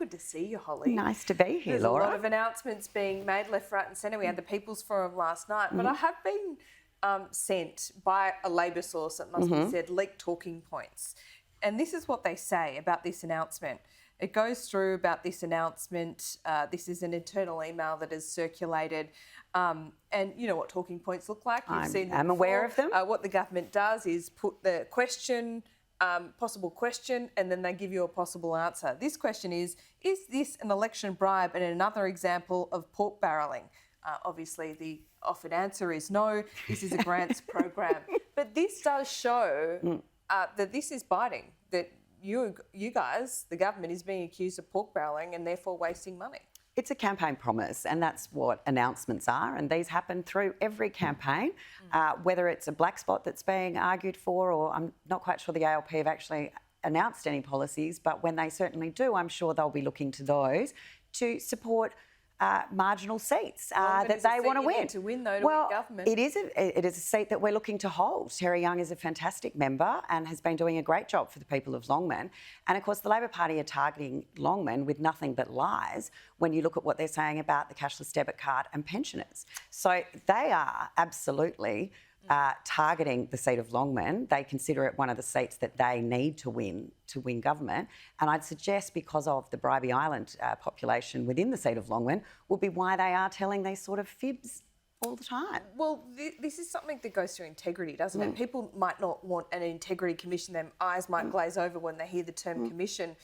good to see you, Hollie. Nice to be here, There's Laura. a lot of announcements being made left, right and centre. We had the People's Forum last night, but I have been sent by a Labor source, it must be said, leaked talking points. And this is what they say about this announcement. It goes through about this announcement. This is an internal email that has circulated. And you know what talking points look like. You've seen them I'm aware of them. What the government does is put the question, possible question, and then they give you a possible answer. This question is this an election bribe and another example of pork barrelling? Obviously, the offered answer is no, this is a grants program. But this does show that this is biting, that you guys, the government, is being accused of pork barrelling and therefore wasting money. It's a campaign promise, and that's what announcements are, and these happen through every campaign, whether it's a black spot that's being argued for, or I'm not quite sure the ALP have actually announced any policies, but when they certainly do, I'm sure they'll be looking to those to support marginal seats that they want to win. To win, though, to win government. It is a seat that we're looking to hold. Terry Young is a fantastic member and has been doing a great job for the people of Longman. And of course, the Labor Party are targeting Longman with nothing but lies when you look at what they're saying about the cashless debit card and pensioners. So they are absolutely targeting the seat of Longman. They consider it one of the seats that they need to win government. And I'd suggest, because of the Bribie Island population within the seat of Longman, will be why they are telling these sort of fibs all the time. Well, this is something that goes through integrity, doesn't it? People might not want an integrity commission. Their eyes might glaze over when they hear the term commission.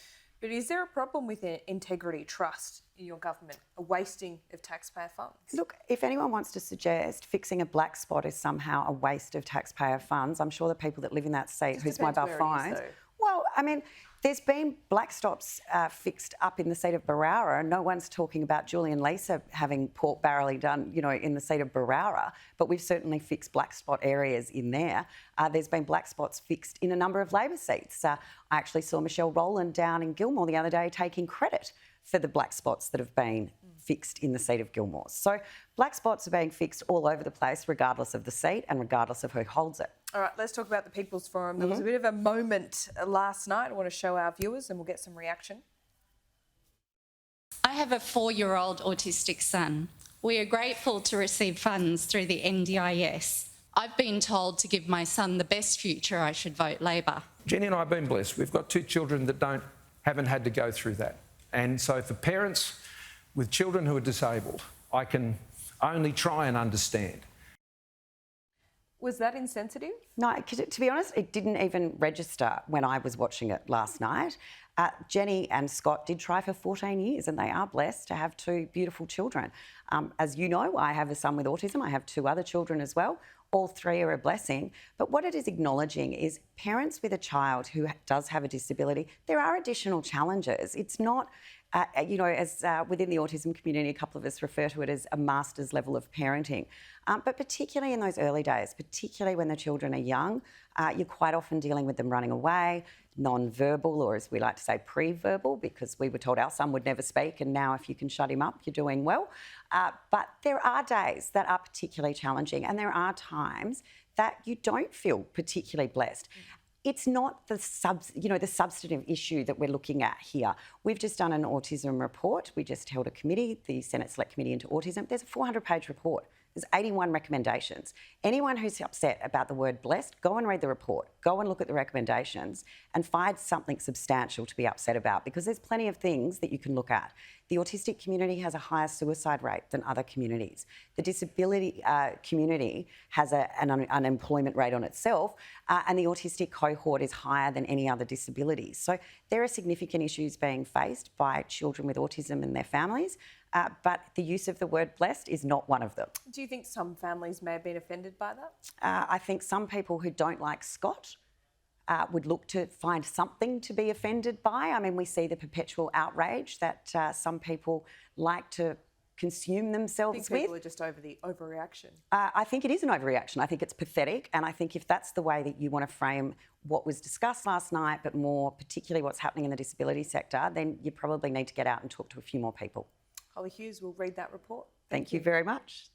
But is there a problem with integrity, trust in your government, a wasting of taxpayer funds? Look, if anyone wants to suggest fixing a black spot is somehow a waste of taxpayer funds, I'm sure the people that live in that seat whose mobile phones... Well, I mean, there's been black stops fixed up in the seat of Berowra. No one's talking about Julian Leeser having pork barrelling done, you know, in the seat of Berowra, but we've certainly fixed black spot areas in there. There's been black spots fixed in a number of Labor seats. I actually saw Michelle Rowland down in Gilmore the other day taking credit for the black spots that have been fixed in the seat of Gilmore. So black spots are being fixed all over the place, regardless of the seat and regardless of who holds it. All right, let's talk about the People's Forum. There was a bit of a moment last night I want to show our viewers and we'll get some reaction. I have a 4-year-old autistic son. We are grateful to receive funds through the NDIS. I've been told to give my son the best future I should vote Labor. Jenny and I have been blessed. We've got 2 children that haven't had to go through that. And so for parents with children who are disabled, I can only try and understand. Was that insensitive? No, to be honest, it didn't even register when I was watching it last night. Jenny and Scott did try for 14 years and they are blessed to have 2 beautiful children. As you know, I have a son with autism. I have 2 other children as well. All 3 are a blessing. But what it is acknowledging is parents with a child who does have a disability, there are additional challenges. It's not, you know, as within the autism community, a couple of us refer to it as a master's level of parenting. But particularly in those early days, particularly when the children are young, you're quite often dealing with them running away, non-verbal, or as we like to say, pre-verbal, because we were told our son would never speak and now if you can shut him up, you're doing well. But there are days that are particularly challenging and there are times that you don't feel particularly blessed. It's not the substantive issue that we're looking at here. We've just done an autism report. We just held a committee, the Senate Select Committee into Autism. There's a 400-page report. There's 81 recommendations. Anyone who's upset about the word blessed, go and read the report. Go and look at the recommendations and find something substantial to be upset about, because there's plenty of things that you can look at. The autistic community has a higher suicide rate than other communities. The disability community has an unemployment rate on itself, and the autistic cohort is higher than any other disability. So there are significant issues being faced by children with autism and their families, but the use of the word blessed is not one of them. Do you think some families may have been offended by that? I think some people who don't like Scott would look to find something to be offended by. I mean, we see the perpetual outrage that some people like to consume themselves with. I think people are just over the overreaction. I think it is an overreaction. I think it's pathetic. And I think if that's the way that you want to frame what was discussed last night, but more particularly what's happening in the disability sector, then you probably need to get out and talk to a few more people. Hollie Hughes will read that report. Thank you very much.